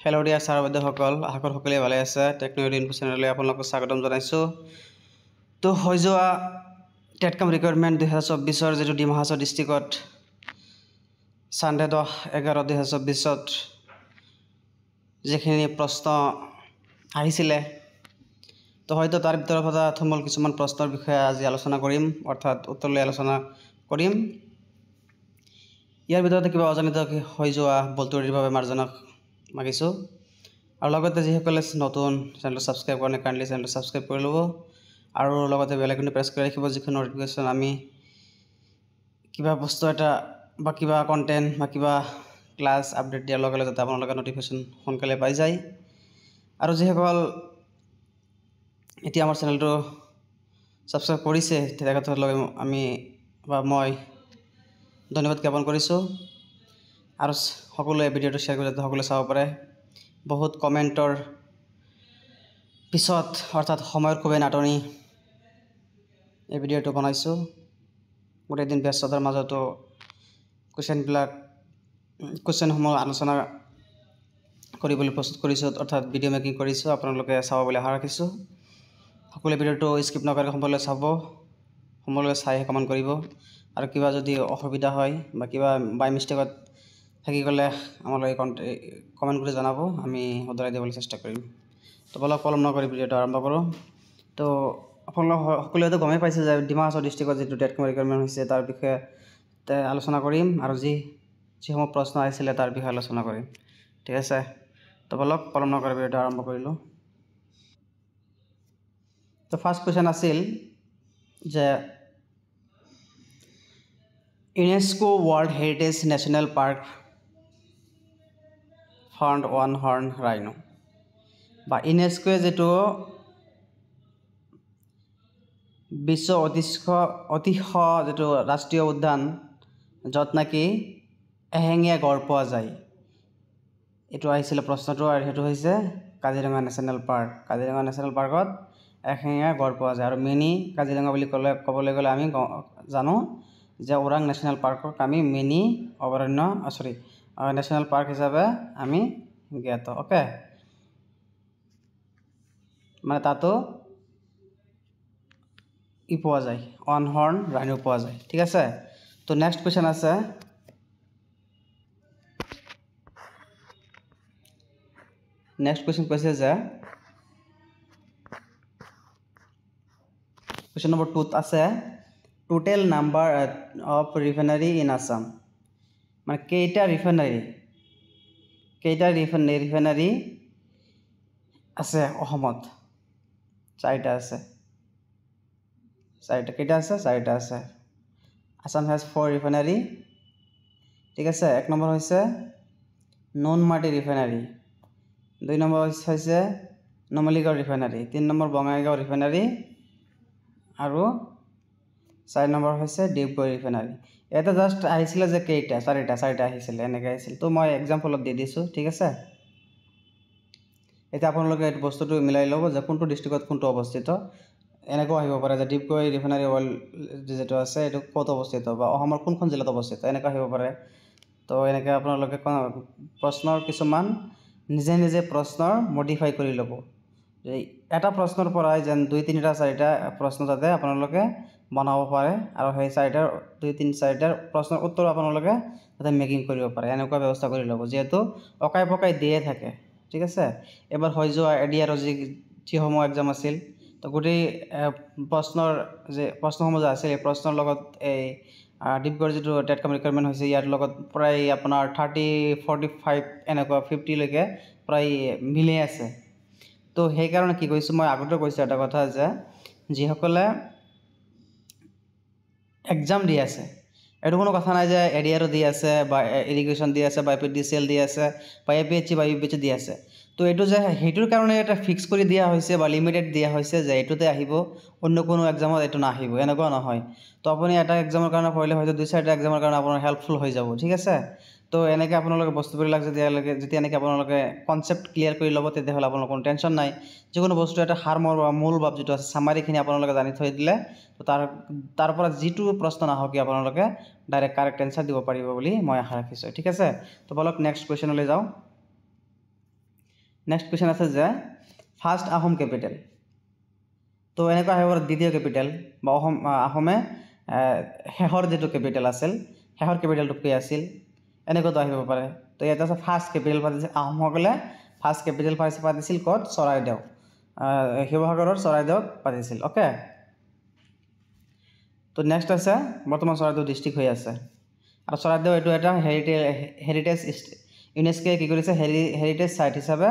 Hello' dear sir বাইদেউসকল, আশা কৰোঁ সকলোৱে ভালে আছে। টেকন'লজি ইনফো চেনেললৈ আপোনালোকক স্বাগতম জনাইছোঁ। তো হৈ যোৱা টেটকাম ৰিকুৱাৰমেণ্ট 2024 যিটো ডিমা হাছাও ডিষ্ট্ৰিক্টত ছানডে 10/11/2024 যিখিনি প্ৰশ্ন আহিছিলে, তো হয়তো তাৰ ভিতৰৰ পৰা থুলমূল কিছুমান প্ৰশ্নৰ বিষয়ে আজি আলোচনা কৰিম, অৰ্থাৎ উত্তৰ লৈ আলোচনা কৰিম। ইয়াৰ ভিতৰতে কিবা অজানিত হৈ যোৱা ভুলত্ৰুটিৰ বাবে মাৰ্জনা মাগিছোঁ। আৰু লগতে যিসকলে নতুন চেনেলটো ছাবস্ক্ৰাইব কৰা নাই, কাইণ্ডলি চেনেলটো ছাবস্ক্ৰাইব কৰি ল'ব আৰু লগতে বেল আইকনটো প্ৰেছ কৰি ৰাখিব, যিখন নটিফিকেশ্যন আমি কিবা বস্তু এটা বা কিবা কণ্টেণ্ট বা কিবা ক্লাছ আপডেট দিয়াৰ লগে লগে যাতে আপোনালোকে নটিফিকেশ্যন সোনকালে পাই যায়। আৰু যিসকল এতিয়া আমাৰ চেনেলটো ছাবস্ক্ৰাইব কৰিছে তেখেতসকলক মই ধন্যবাদ জ্ঞাপন কৰিছোঁ। আৰু সকলোৱে ভিডিঅ'টো শ্বেয়াৰ কৰি যাতে সকলোৱে চাব পাৰে। বহুত কমেণ্টৰ পিছত অৰ্থাৎ সময়ৰ খুবেই নাটনি এই ভিডিঅ'টো বনাইছোঁ। গোটেই দিন ব্যস্ততাৰ মাজতো কুৱেশ্যনসমূহ আলোচনা কৰিবলৈ প্ৰস্তুত কৰিছোঁ, অৰ্থাৎ ভিডিঅ' মেকিং কৰিছোঁ। আপোনালোকে চাব বুলি আশা ৰাখিছোঁ। সকলোৱে ভিডিঅ'টো স্কিপ নকৰাকৈ সম্পূৰ্ণকৈ চাব, সম্পূৰ্ণকৈ চাই কমেণ্ট কৰিব। আৰু কিবা যদি অসুবিধা হয় বা কিবা বাই মিষ্টেকত থাকি গ'লে আমালৈ কমেণ্ট কৰি জনাব, আমি শুধৰাই দিবলৈ চেষ্টা কৰিম। তো বলক পলম নকৰি ভিডিঅ'টো আৰম্ভ কৰোঁ। তো আপোনালোক সকলোৱেতো গমেই পাইছে যে ডিমা হাছাও ডিষ্ট্ৰিক্টত যিটো টেটকাম ৰিকুৱাৰমেণ্ট হৈছে তাৰ বিষয়ে আলোচনা কৰিম আৰু যিসমূহ প্ৰশ্ন আহিছিলে তাৰ বিষয়ে আলোচনা কৰিম। ঠিক আছে, তো বলক পলম নকৰি ভিডিঅ'টো আৰম্ভ কৰিলোঁ। তো ফাৰ্ষ্ট কুৱেশ্যন আছিল যে UNESCO world heritage national park found one horn rhino, বা ইউনেস্কোৱে যিটো বিশ্ব ঐতিহ্য যিটো ৰাষ্ট্ৰীয় উদ্যান য'ত নেকি এশিঙীয়া গঁড় পোৱা যায়, এইটো আহিছিলে প্ৰশ্নটো। আৰু সেইটো হৈছে Kaziranga national park. Kaziranga national পাৰ্কত এশিঙীয়া গঁড় পোৱা যায়। আৰু মিনি কাজিৰঙা বুলি ক'বলৈ গ'লে আমি জানো যে ওৰাং নেশ্যনেল পাৰ্কক আমি মিনি নেশ্যনেল পাৰ্ক হিচাপে আমি জ্ঞাত। অ'কে, মানে তাতো পোৱা যায়, ওৱান হৰ্ণ ৰাইনো পোৱা যায়। ঠিক আছে, তো নেক্সট কুৱেশ্যন আছে কৈছে যে কুৱেশ্যন নম্বৰ 2 আছে total number of refinery in Assam, মানে কেইটা ৰিফাইনাৰী আছে অসমত? চাৰিটা আছে। কেইটা আছে? চাৰিটা আছে। Assam has 4 refinery. ঠিক আছে, 1 নম্বৰ হৈছে নুনমাটি ৰিফাইনাৰী, 2 নম্বৰ হৈছে Numaligarh refinery, 3 number Bongaigaon refinery আৰু 4 নম্বৰ হৈছে ডিগবৈ ৰিফাইনাৰী। ইয়াতে জাষ্ট আহিছিলে যে কেইটা? চাৰিটা আহিছিলে, এনেকৈ আহিছিল। তো মই এক্সাম্পলত দি দিছোঁ। ঠিক আছে, এতিয়া আপোনালোকে এইটো বস্তুটো মিলাই ল'ব যে কোনটো ডিষ্ট্ৰিক্টত কোনটো অৱস্থিত। এনেকুৱাও আহিব পাৰে যে ডিগবৈ ৰিফাইনাৰী যিটো আছে এইটো ক'ত অৱস্থিত, বা অসমৰ কোনখন জিলাত অৱস্থিত, এনেকুৱা আহিব পাৰে। তো এনেকৈ আপোনালোকে প্ৰশ্নৰ কিছুমান নিজে প্ৰশ্নৰ মডিফাই কৰি ল'ব। এটা প্ৰশ্নৰ পৰাই যেন 2, 3, 4টা প্ৰশ্ন যাতে আপোনালোকে বনাব পাৰে, আৰু সেই 2, 3, 4টাৰ প্ৰশ্নৰ উত্তৰ আপোনালোকে যাতে মেকিং কৰিব পাৰে, এনেকুৱা ব্যৱস্থা কৰি ল'ব, যিহেতু অকাই পকাই দিয়ে থাকে। ঠিক আছে, এবাৰ হৈ যোৱা এডিআৰৰ যিসমূহ এক্সাম আছিল, তো গোটেই প্ৰশ্নসমূহ যে আছিল, এই প্ৰশ্নৰ লগত এই ডিব্ৰুগড় যিটো টেটকাম ৰিকুৱাৰমেণ্ট হৈছে ইয়াৰ লগত প্ৰায় আপোনাৰ 30, 45 এনেকুৱা 50লৈকে প্ৰায় মিলি আছে। তো সেইকাৰণে কি কৈছোঁ, মই আগতে কৈছোঁ এটা কথা যে যিসকলে এক্সাম দি আছে, এইটো কোনো কথা নাই যে এডিআৰো দি আছে বা ইৰিগেশ্যন দি আছে বা APDCL দি আছে বা APHC বা UPHC দি আছে। তো এইটো যে সেইটোৰ কাৰণে এটা ফিক্স কৰি দিয়া হৈছে বা লিমিটেড দিয়া হৈছে যে এইটোতে আহিব, অন্য কোনো এক্সামত এইটো নাহিব, এনেকুৱা নহয়। তো আপুনি এটা এক্সামৰ কাৰণে পঢ়িলে হয়তো 2-4টা এক্সামৰ কাৰণে আপোনাৰ হেল্পফুল হৈ যাব। ঠিক আছে, তো এনেকৈ আপোনালোকে বস্তুবিলাক যেতিয়া এনেকৈ আপোনালোকে কনচেপ্ট ক্লিয়াৰ কৰি ল'ব, তেতিয়াহ'লে আপোনাৰ কোনো টেনশ্যন নাই। যিকোনো বস্তু এটা মূল ভাৱ যিটো আছে, চামাৰিখিনি আপোনালোকে জানি থৈ দিলে, তো তাৰ পৰা যিটো প্ৰশ্ন নাহক আপোনালোকে ডাইৰেক্ট কাৰেক্ট এনচাৰ দিব পাৰিব বুলি মই আশা ৰাখিছোঁ। ঠিক আছে, তো বলক নেক্সট কুৱেশ্যনলৈ যাওঁ। নেক্সট কুৱেশ্যন আছে যে ফাৰ্ষ্ট আহোম কেপিটেল তো এনেকুৱা আহিব দ্বিতীয় কেপিটেল বা আহোমে শেষৰ যিটো কেপিটেল আছিল শেষৰ কেপিটেলটো কি আছিল এনেকুৱাটো আহিব পাৰে তো ইয়াতে আছে ফাৰ্ষ্ট কেপিটেল পাতিছিল আহোমসকলে ফাৰ্ষ্ট কেপিটেল পাতিছিল ক'ত চৰাইদেউ শিৱসাগৰৰ চৰাইদেউত পাতিছিল অ'কে তো নেক্সট আছে বৰ্তমান চৰাইদেউ ডিষ্ট্ৰিক্ট হৈ আছে আৰু চৰাইদেউ এইটো এটা হেৰিটেজ ইউনেস্কোৱে কি কৰিছে হেৰিটেজ চাইট হিচাপে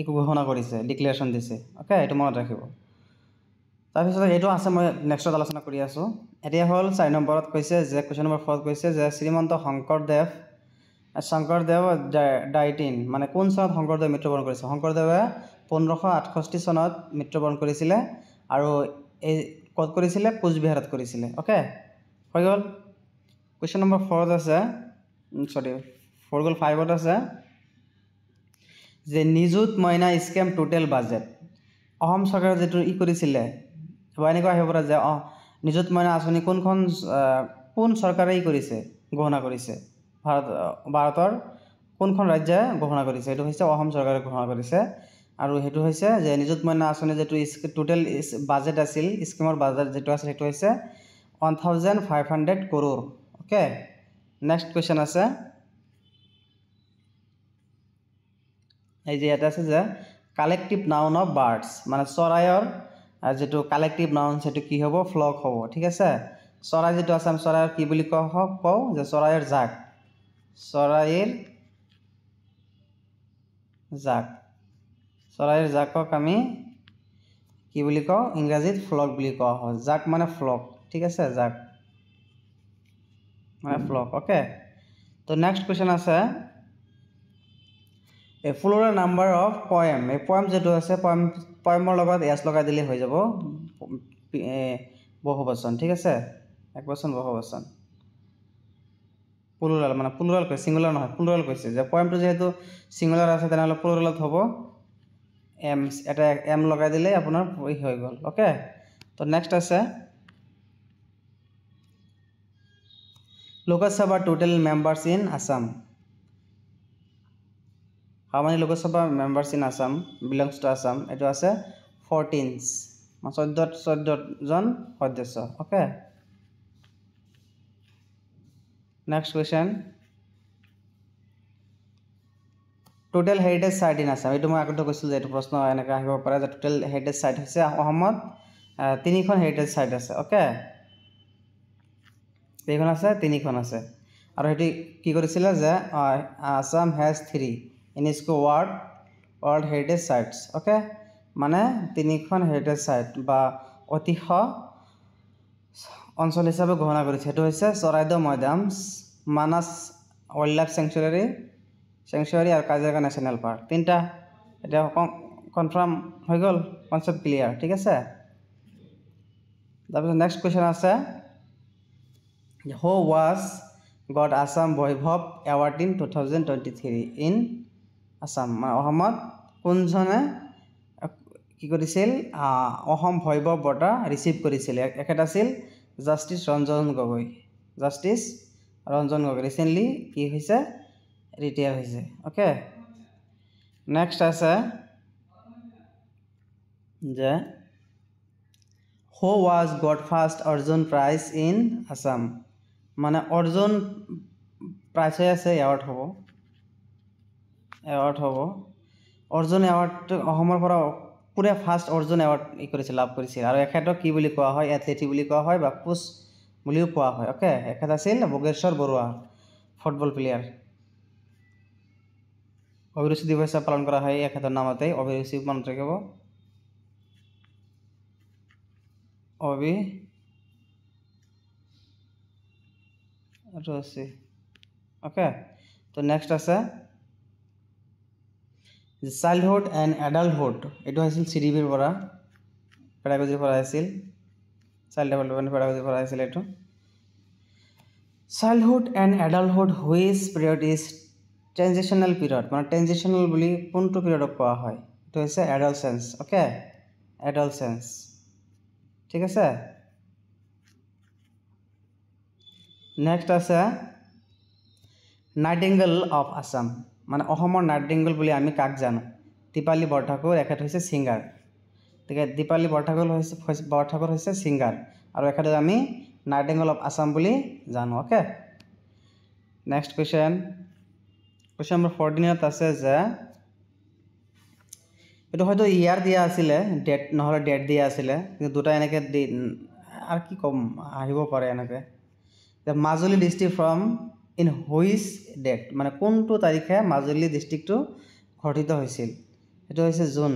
ইক ঘোষণা কৰিছে ডিক্লেৰেশ্যন দিছে অ'কে এইটো মনত ৰাখিব তাৰপিছত এইটো আছে মই নেক্সটত আলোচনা কৰি আছোঁ এতিয়া হ'ল 4 নম্বৰত কৈছে যে কুৱেশ্যন নম্বৰ 4 কৈছে যে শ্ৰীমন্ত শংকৰদেৱ ডাইটিন মানে কোন চনত শংকৰদেৱে মৃত্যুবৰণ কৰিছে শংকৰদেৱে 1568 চনত মৃত্যুবৰণ কৰিছিলে আৰু এই ক'ত কৰিছিলে কোচবিহাৰত কৰিছিলে অ'কে হৈ গ'ল কুৱেশ্যন নম্বৰ 4 আছে 4 গ'ল 5ত আছে যে নিযুত মইনা স্কিম টোটেল বাজেট অসম চৰকাৰে যিটো কৰিছিলে বা এনেকুৱা আহিব পাৰে যে নিযুত মইনা আঁচনি কোন চৰকাৰে কৰিছে ঘোষণা কৰিছে ভাৰতৰ কোনখন ৰাজ্যই ঘোষণা কৰিছে এইটো হৈছে অসম চৰকাৰে ঘোষণা কৰিছে আৰু সেইটো হৈছে যে নিযুত মইনা আঁচনি যিটো টোটেল বাজেট আছিল স্কিমৰ বাজেট যিটো আছিল সেইটো হৈছে 1500 crore অ'কে নেক্সট কুৱেশ্যন আছে এই যে ইয়াতে আছে যে কালেক্টিভ নাউন অফ বাৰ্ডছ মানে চৰাইৰ যেটো কালেক্টিভ নাউন সেটো কি হ'ব ফ্লক হ'ব ঠিক আছে চৰাই যেটো আছে আমি চৰাইৰ কি বুলি কওঁ যে চৰাইৰ জাকক আমি কি বুলি কওঁ ইংৰাজীত ফ্লক বুলি কোৱা হয় জাক মানে ফ্লক ঠিক আছে জাক মানে ফ্লক ওকে তো নেক্সট কোৱেশ্চন আছে a plural number of poem এই poem যেটো আছে poemৰ লগত s লগাই দিলে হৈ যাব বহুবচন ঠিক আছে একবচন বহুবচন প্লুরাল মানে প্লুরাল কই সিঙ্গুলার নহয় প্লুরাল কইছে যে poemটো যেহেতু সিঙ্গুলার আছে তেনহলে প্লুরালত হ'ব m এটা m লগাই দিলে আপোনাৰ হৈ গল ওকে তো নেক্সট আছে Lok Sabha total members in Assam How many Lok Sabha members in Assam belongs to Assam? It was a 14 জন সদস্য okay next question total heritage site in Assam এটো মই আগতে কৈছিল যে এটো প্ৰশ্ন এনেকা আহিব পাৰে যে total heritage site হৈছে অসমত তিনিখন heritage site আছে okay এইখন আছে তিনিখন আছে আৰু এটি কি কৰিছিল যে Assam has 3 UNESCO World Heritage Sites okay মানে তিনিখন হেৰিটেজ সাইট বা ঐতিহ্য অঞ্চল হিচাপে ঘোষণা কৰিছে এটো হৈছে চৰাইদেউ মৈদাম মানস ওয়াইল্ডলাইফ স্যাংচুয়াৰি আৰু কাজিৰঙা ন্যাশনাল পাৰ্ক তিনটা এটা কনফার্ম হৈ গল কনসেপ্ট ক্লিয়ার ঠিক আছে তারপর নেক্সট কোশ্চেন আছে who was got Assam Vaibhav Award in 2023 in Assam অসমত কোনজনে কি কৰিছিল অসম ভৈৰৱ বঁটা ৰিসিভ কৰিছিল একেটা আছিল জাস্টিস ৰঞ্জন গগৈ ৰিসেন্টলি কি হৈছে ৰিটায়াৰ হৈছে ওকে নেক্সট আছে যে who was got first Arjun prize in Assam মানে অৰ্জুন প্ৰাইজ আছে এৱাৰ্ড হ'ব অৰ্জুন এৱাৰ্ড অসমৰ পৰা পুৰা ফাৰ্স্ট অৰ্জুন এৱাৰ্ড কৰিছিল লাভ কৰিছিল আৰু এখেতক কি বুলি কোৱা হয় এথলেট বুলি কোৱা হয় বা কোচ বুলিও কোৱা হয় ওকে এখেত আছিল বগেশ্বৰ বৰুৱা ফুটবল প্লেয়াৰ অভিৰুচি দিৱস পালন কৰা হয় এখেতৰ নামতে অভিৰুচি মনত ৰাখিব অভিৰুচি ওকে তো নেক্সট আছে চাইল্ডহুড এণ্ড এডাল্টহুড এইটো আছিল চিডিবিৰ পৰা পেডাগজি পৰা আছিল চাইল্ড ডেভেলপমেণ্ট পেডাগজি পৰা আছিল এইটো childhood and adulthood which period is transitional period মানে ট্ৰেনজিশনাল বুলি কোনটো পিৰিয়ডক কোৱা হয় এইটো হৈছে এডালসেন্স ওকে এডালসেন্স ঠিক আছে নেক্সট আছে নাইটিঙ্গেল অফ আসাম মানে অসমৰ নাইটিঙ্গেল বুলি আমি কাক জানো দীপালী বৰঠাকুৰ এখেত হৈছে ছিংগাৰ গতিকে দীপালী বৰঠাকুৰ হৈছে ছিংগাৰ আৰু এখেতক আমি নাইটিংগেল অফ আছাম বুলি জানো অ'কে নেক্সট কুৱেশ্যন নম্বৰ 14 আছে যে এইটো হয়তো ইয়াৰ দিয়া আছিলে ডেট নহ'লে ডেট দিয়া আছিলে কিন্তু দুটা এনেকৈ আৰু কি ক'ম আহিব পাৰে এনেকৈ যে Majuli district from in which date মানে কোনটো তাৰিখে মাজুলী ডিষ্ট্ৰিক্টটো গঠিত হৈছিল এইটো হৈছে জুন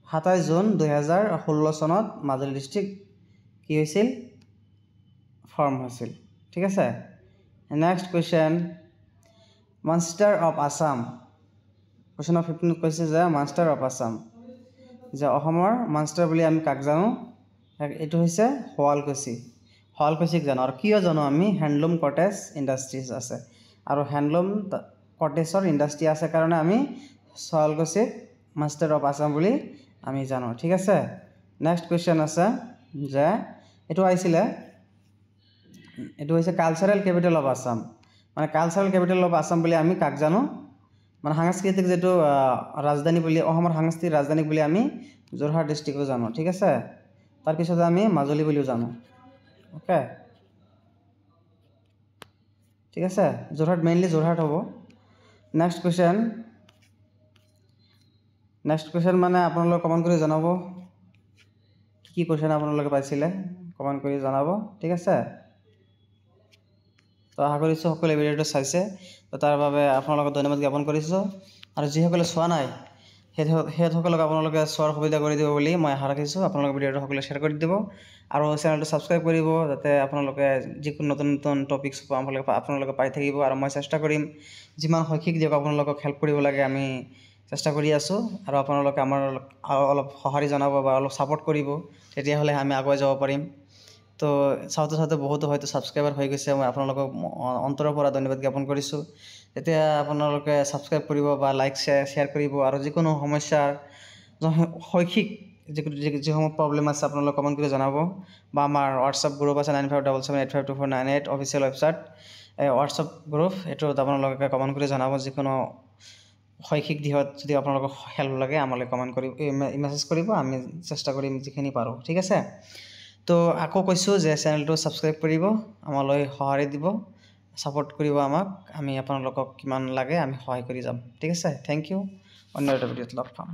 27 জুন 2016 চনত মাজুলী ডিষ্ট্ৰিক্ট কি হৈছিল ফৰ্ম হৈছিল ঠিক আছে next question master of Assam question number 15 কৈছে যে মাষ্টাৰ অফ আছাম যে অসমৰ মাষ্টাৰ বুলি আমি কাক জানো এইটো হৈছে শুৱালকুছিক জানো আৰু কিয় জানো আমি হেণ্ডলুম কটেজ ইণ্ডাষ্ট্ৰিজ আছে আৰু হেণ্ডলুম কটেজৰ ইণ্ডাষ্ট্ৰি আছে কাৰণে আমি শুৱালকুছিক মাষ্টাৰ অফ আছাম বুলি আমি জানো ঠিক আছে নেক্সট কুৱেশ্যন আছে যে এইটো হৈছে কালচাৰেল কেপিটেল অফ আছাম মানে কালচাৰেল কেপিটেল অফ আছাম বুলি আমি কাক জানো মানে সাংস্কৃতিক যেটো ৰাজধানী বুলি অসমৰ সাংস্কৃতিক ৰাজধানী বুলি আমি যোৰহাট ডিষ্ট্ৰিক্টক জানো ঠিক আছে তাৰ পিছত আমি মাজুলী বুলিও জানো ওকে ঠিক আছে যোৰহাট মেইনলি যোৰহাট হ'ব নেক্সট কুৱেশ্যন মানে আপোনালোকে কমেণ্ট কৰি জনাব কি কুৱেশ্যন আপোনালোকে পাইছিলে কমেণ্ট কৰি জনাব ঠিক আছে তো আশা কৰিছোঁ সকলোৱে ভিডিঅ'টো চাইছে তো তাৰ বাবে আপোনালোকক ধন্যবাদ জ্ঞাপন কৰিছোঁ আৰু যিসকলে চোৱা নাই সেইসকলক আপোনালোকে চোৱাৰ সুবিধা কৰি দিব বুলি মই আশা ৰাখিছোঁ আপোনালোকে ভিডিঅ'টো সকলোৱে শ্বেয়াৰ কৰি দিব আৰু চেনেলটো ছাবস্ক্ৰাইব কৰিব যাতে আপোনালোকে যিকোনো নতুন নতুন টপিকছ আপোনালোকে পাই থাকিব আৰু মই চেষ্টা কৰিম যিমান শৈক্ষিক দিয়ক আপোনালোকক হেল্প কৰিব লাগে আমি চেষ্টা কৰি আছোঁ আৰু আপোনালোকে আমাৰ অলপ সঁহাৰি জনাব বা অলপ ছাপোৰ্ট কৰিব তেতিয়াহ'লে আমি আগুৱাই যাব পাৰিম তো চাওঁতে বহুতো হয়তো ছাবস্ক্ৰাইবাৰ হৈ গৈছে মই আপোনালোকক অন্তৰৰ পৰা ধন্যবাদ জ্ঞাপন কৰিছোঁ এতিয়া আপোনালোকে ছাবস্ক্ৰাইব কৰিব বা লাইক শ্বেয়াৰ কৰিব আৰু যিকোনো সমস্যাৰ শৈক্ষিক যিসমূহ প্ৰব্লেম আছে আপোনালোকে কমেণ্ট কৰি জনাব বা আমাৰ হোৱাটছআপ গ্ৰুপ আছে 9577852498 অফিচিয়েল ৱেবছাইট হোৱাটছআপ গ্ৰুপ এইটোত আপোনালোকে কমেণ্ট কৰি জনাব যিকোনো শৈক্ষিক দিশত যদি আপোনালোকক হেল্প লাগে আমালৈ কমেণ্ট কৰিব মেছেজ কৰিব আমি চেষ্টা কৰিম যিখিনি পাৰোঁ ঠিক আছে তো আকৌ কৈছোঁ যে চেনেলটো ছাবস্ক্ৰাইব কৰিব আমালৈ সঁহাৰি দিব ছাপোৰ্ট কৰিব আমাক আমি আপোনালোকক কিমান লাগে আমি সহায় কৰি যাম ঠিক আছে থেংক ইউ অন্য এটা ভিডিঅ'ত লগ পাম